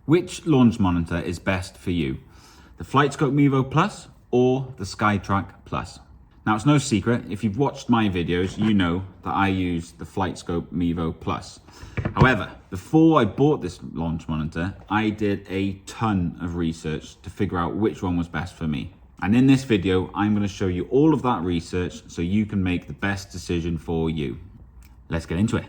Which launch monitor is best for you? The Flightscope Mevo Plus or the Skytrack Plus? Now, it's no secret, if you've watched my videos, you know that I use the Flightscope Mevo Plus. However, before I bought this launch monitor, I did a ton of research to figure out which one was best for me. And in this video, I'm going to show you all of that research so you can make the best decision for you. Let's get into it.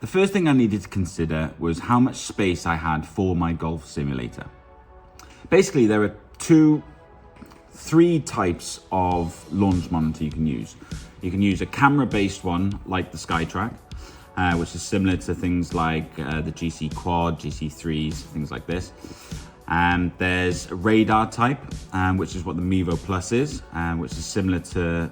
The first thing I needed to consider was how much space I had for my golf simulator. Basically, there are three types of launch monitor you can use. You can use a camera-based one like the Skytrack, which is similar to things like the GC Quad, GC3s, things like this. There's a radar type, which is what the MEVO Plus is, which is similar to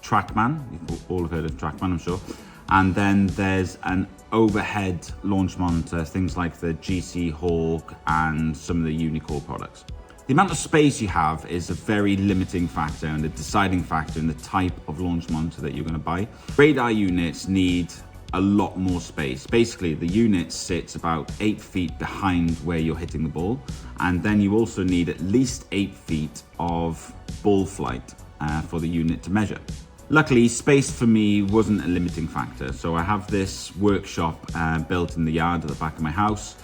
TrackMan. You've all heard of TrackMan, I'm sure. And then there's an overhead launch monitor, things like the GC Hawk and some of the Unicore products. The amount of space you have is a very limiting factor and a deciding factor in the type of launch monitor that you're going to buy. Radar units need a lot more space. Basically, the unit sits about 8 feet behind where you're hitting the ball, and then you also need at least 8 feet of ball flight for the unit to measure. Luckily, space for me wasn't a limiting factor, so I have this workshop built in the yard at the back of my house.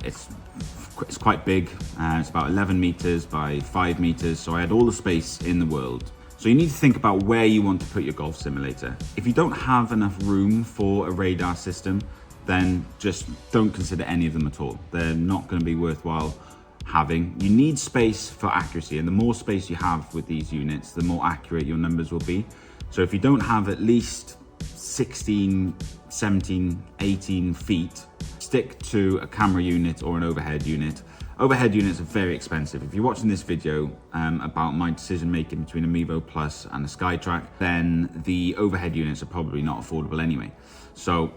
It's quite big, it's about 11 meters by 5 meters, so I had all the space in the world. So you need to think about where you want to put your golf simulator. If you don't have enough room for a radar system, then just don't consider any of them at all. They're not going to be worthwhile having. You need space for accuracy, and the more space you have with these units, the more accurate your numbers will be. So if you don't have at least 16, 17, 18 feet, stick to a camera unit or an overhead unit. Overhead units are very expensive. If you're watching this video about my decision making between a MEVO Plus and a Skytrack, then the overhead units are probably not affordable anyway. So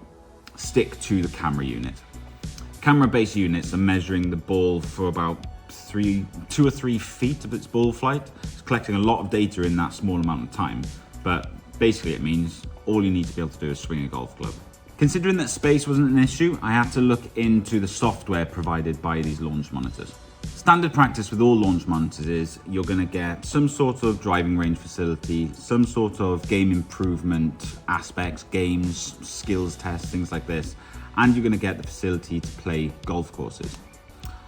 stick to the camera unit. Camera-based units are measuring the ball for about 2 or 3 feet of its ball flight. It's collecting a lot of data in that small amount of time, but basically it means all you need to be able to do is swing a golf club. Considering that space wasn't an issue, I had to look into the software provided by these launch monitors. Standard practice with all launch monitors is you're going to get some sort of driving range facility, some sort of game improvement aspects, games, skills tests, things like this, and you're going to get the facility to play golf courses.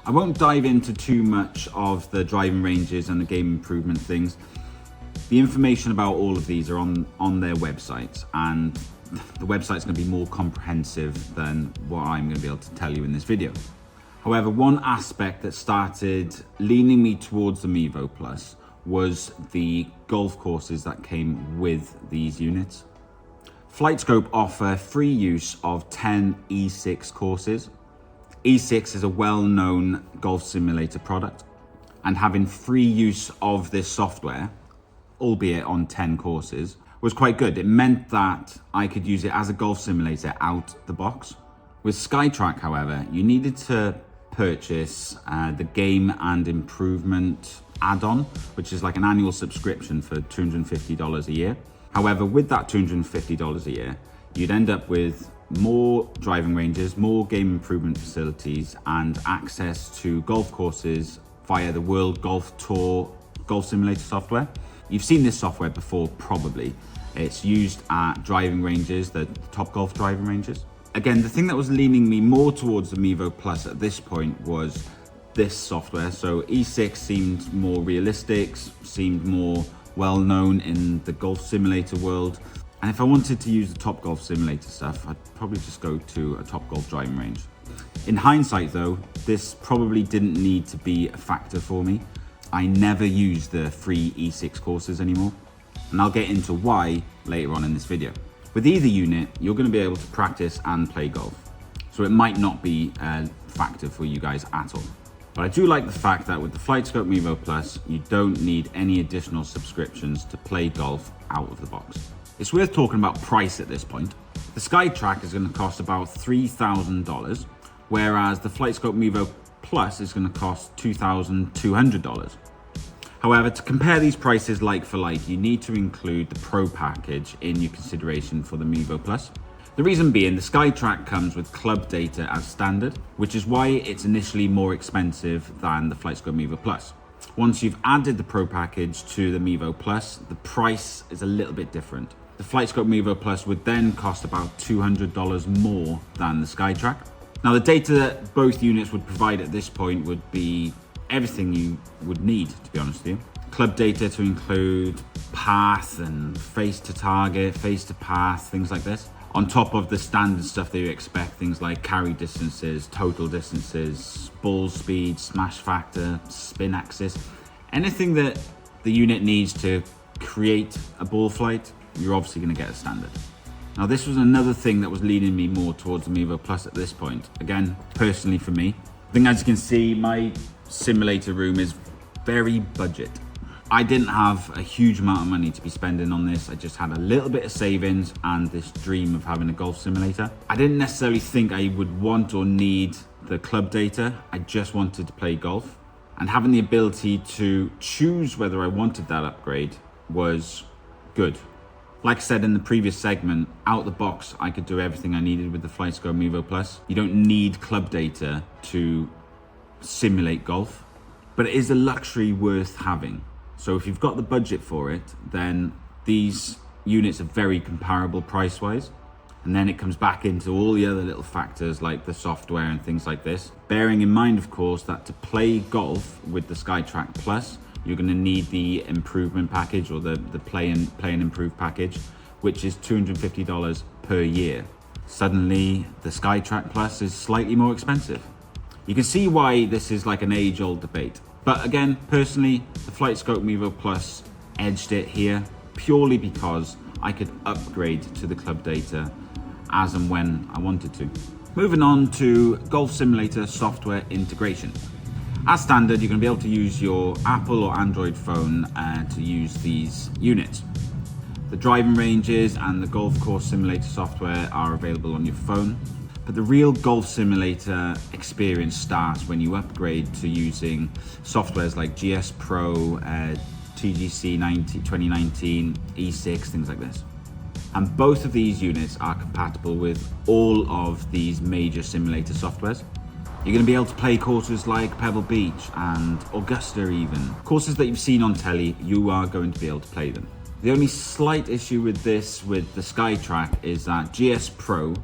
I won't dive into too much of the driving ranges and the game improvement things. The information about all of these are on their website, and the website's going to be more comprehensive than what I'm going to be able to tell you in this video. However, one aspect that started leaning me towards the MEVO Plus was the golf courses that came with these units. Flightscope offer free use of 10 E6 courses. E6 is a well-known golf simulator product, and having free use of this software, albeit on 10 courses, was quite good. It meant that I could use it as a golf simulator out the box. With Skytrack, however, you needed to purchase the game and improvement add-on, which is like an annual subscription for $250 a year. However, with that $250 a year, you'd end up with more driving ranges, more game improvement facilities, and access to golf courses via the World Golf Tour golf simulator software. You've seen this software before, probably. It's used at driving ranges, the top golf driving ranges. Again, the thing that was leaning me more towards the MEVO Plus at this point was this software. So E6 seemed more realistic, seemed more well-known in the golf simulator world. And if I wanted to use the top golf simulator stuff, I'd probably just go to a top golf driving range. In hindsight though, this probably didn't need to be a factor for me. I never use the free E6 courses anymore, and I'll get into why later on in this video. With either unit, you're going to be able to practice and play golf, so it might not be a factor for you guys at all. But I do like the fact that with the Flightscope Mevo Plus, you don't need any additional subscriptions to play golf out of the box. It's worth talking about price at this point. The SKYTRAK is going to cost about $3,000, whereas the Flightscope Mevo Plus is going to cost $2,200. However, to compare these prices like for like, you need to include the Pro package in your consideration for the Mevo Plus. The reason being, the SKYTRAK comes with club data as standard, which is why it's initially more expensive than the Flightscope Mevo Plus. Once you've added the Pro package to the Mevo Plus, the price is a little bit different. The Flightscope Mevo Plus would then cost about $200 more than the SKYTRAK. Now, the data that both units would provide at this point would be everything you would need, to be honest with you. Club data to include path and face to target, face to path, things like this. On top of the standard stuff that you expect, things like carry distances, total distances, ball speed, smash factor, spin axis, anything that the unit needs to create a ball flight, you're obviously going to get a standard. Now, this was another thing that was leading me more towards the Mevo Plus at this point. Again, personally for me, I think as you can see, my simulator room is very budget. I didn't have a huge amount of money to be spending on this. I just had a little bit of savings and this dream of having a golf simulator. I didn't necessarily think I would want or need the club data. I just wanted to play golf. And having the ability to choose whether I wanted that upgrade was good. Like I said in the previous segment, out the box, I could do everything I needed with the Flightscope Mevo Plus. You don't need club data to simulate golf, but it is a luxury worth having. So if you've got the budget for it, then these units are very comparable price-wise. And then it comes back into all the other little factors like the software and things like this. Bearing in mind, of course, that to play golf with the Skytrack Plus, you're going to need the improvement package or the play and improve package, which is $250 per year. Suddenly, the Skytrack Plus is slightly more expensive. You can see why this is like an age-old debate. But again, personally, the Flightscope Mevo Plus edged it here purely because I could upgrade to the club data as and when I wanted to. Moving on to Golf Simulator software integration. As standard, you're going to be able to use your Apple or Android phone to use these units. The driving ranges and the golf course simulator software are available on your phone. But the real golf simulator experience starts when you upgrade to using softwares like GSPro, TGC 2019, E6, things like this. And both of these units are compatible with all of these major simulator softwares. You're going to be able to play courses like Pebble Beach and Augusta even. Courses that you've seen on telly, you are going to be able to play them. The only slight issue with this, with the SKYTRAK, is that GSPro,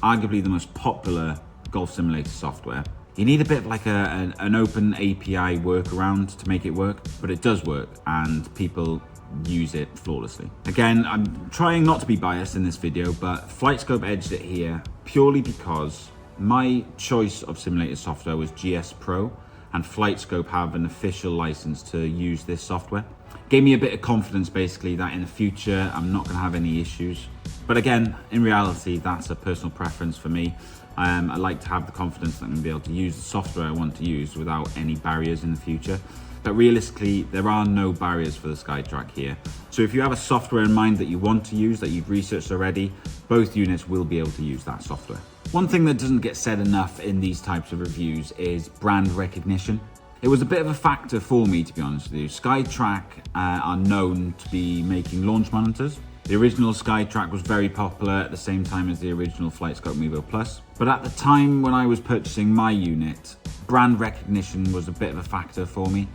arguably the most popular golf simulator software, you need a bit of like an open API workaround to make it work, but it does work and people use it flawlessly. Again, I'm trying not to be biased in this video, but Flightscope edged it here purely because my choice of simulator software was GSPro, and Flightscope have an official license to use this software. Gave me a bit of confidence basically that in the future I'm not going to have any issues. But again, in reality, that's a personal preference for me. I like to have the confidence that I'm going to be able to use the software I want to use without any barriers in the future. But realistically, there are no barriers for the SKYTRAK here. So if you have a software in mind that you want to use, that you've researched already, both units will be able to use that software. One thing that doesn't get said enough in these types of reviews is brand recognition. It was a bit of a factor for me, to be honest with you. SKYTRAK are known to be making launch monitors. The original SKYTRAK was very popular at the same time as the original Flightscope Mevo Plus. But at the time when I was purchasing my unit, brand recognition was a bit of a factor for me.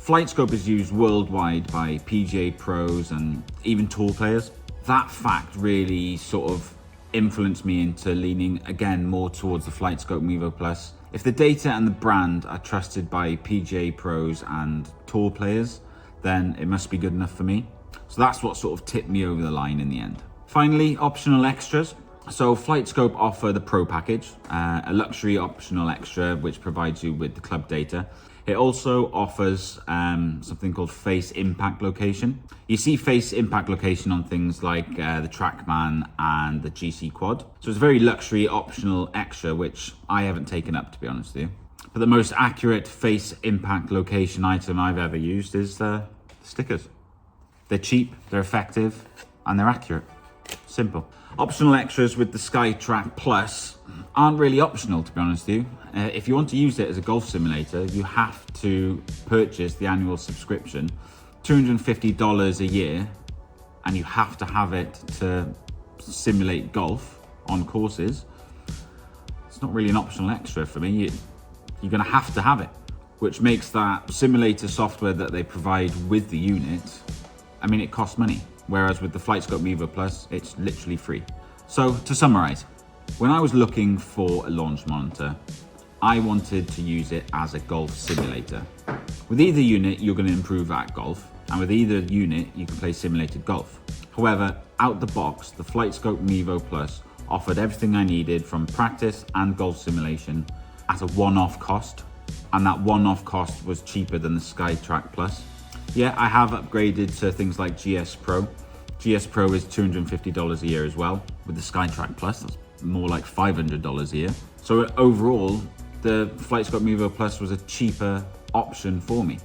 Flightscope is used worldwide by PGA pros and even tour players. That fact really sort of influenced me into leaning again more towards the Flightscope Mevo Plus. If the data and the brand are trusted by PGA pros and tour players, then it must be good enough for me. So that's what sort of tipped me over the line in the end. Finally, optional extras. So Flightscope offer the Pro package, a luxury optional extra which provides you with the club data. It also offers something called face impact location. You see face impact location on things like the TrackMan and the GC Quad. So it's a very luxury optional extra which I haven't taken up, to be honest with you. But the most accurate face impact location item I've ever used is the stickers. They're cheap, they're effective, and they're accurate. Simple. Optional extras with the SKYTRAK Plus aren't really optional, to be honest with you. If you want to use it as a golf simulator, you have to purchase the annual subscription, $250 a year, and you have to have it to simulate golf on courses. It's not really an optional extra for me. You're going to have it, which makes that simulator software that they provide with the unit, I mean, it costs money. Whereas with the Flightscope Mevo Plus, it's literally free. So to summarize, when I was looking for a launch monitor, I wanted to use it as a golf simulator. With either unit, you're going to improve at golf, and with either unit, you can play simulated golf. However, out the box, the Flightscope Mevo Plus offered everything I needed from practice and golf simulation at a one-off cost, and that one-off cost was cheaper than the Skytrack Plus. Yeah, I have upgraded to things like GSPro. GSPro is $250 a year as well. With the Skytrack Plus, that's more like $500 a year. So overall, the Flightscope Mevo Plus was a cheaper option for me.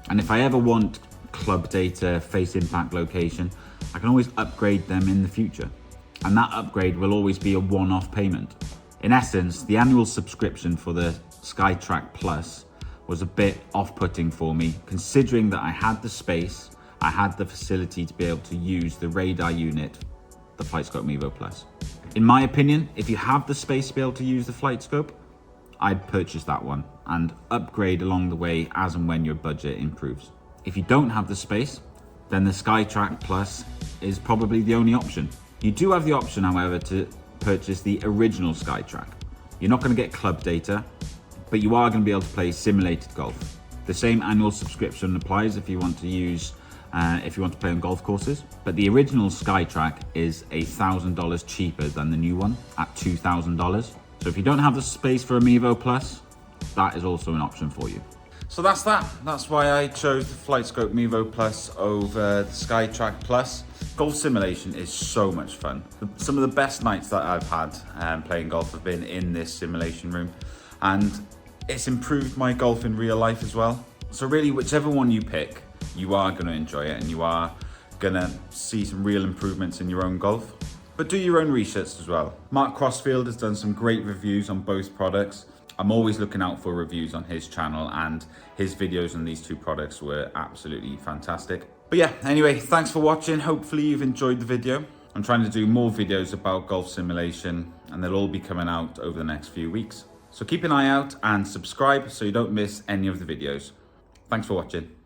And if I ever want club data, face impact location, I can always upgrade them in the future. And that upgrade will always be a one-off payment. In essence, the annual subscription for the Skytrack Plus was a bit off-putting for me, considering that I had the space, I had the facility to be able to use the radar unit, the Flightscope Mevo Plus. In my opinion, if you have the space to be able to use the Flightscope, I'd purchase that one and upgrade along the way as and when your budget improves. If you don't have the space, then the Skytrack Plus is probably the only option. You do have the option, however, to purchase the original Skytrack. You're not going to get club data, but you are going to be able to play simulated golf. The same annual subscription applies if you want to use, if you want to play on golf courses. But the original Skytrack is $1,000 cheaper than the new one at $2,000. So if you don't have the space for a Mevo Plus, that is also an option for you. So that's that. That's why I chose the Flightscope Mevo Plus over the Skytrack Plus. Golf simulation is so much fun. Some of the best nights that I've had playing golf have been in this simulation room, and it's improved my golf in real life as well. So really, whichever one you pick, you are going to enjoy it and you are going to see some real improvements in your own golf. But do your own research as well. Mark Crossfield has done some great reviews on both products. I'm always looking out for reviews on his channel, and his videos on these two products were absolutely fantastic. But yeah, anyway, thanks for watching. Hopefully you've enjoyed the video. I'm trying to do more videos about golf simulation, and they'll all be coming out over the next few weeks. So keep an eye out and subscribe so you don't miss any of the videos. Thanks for watching.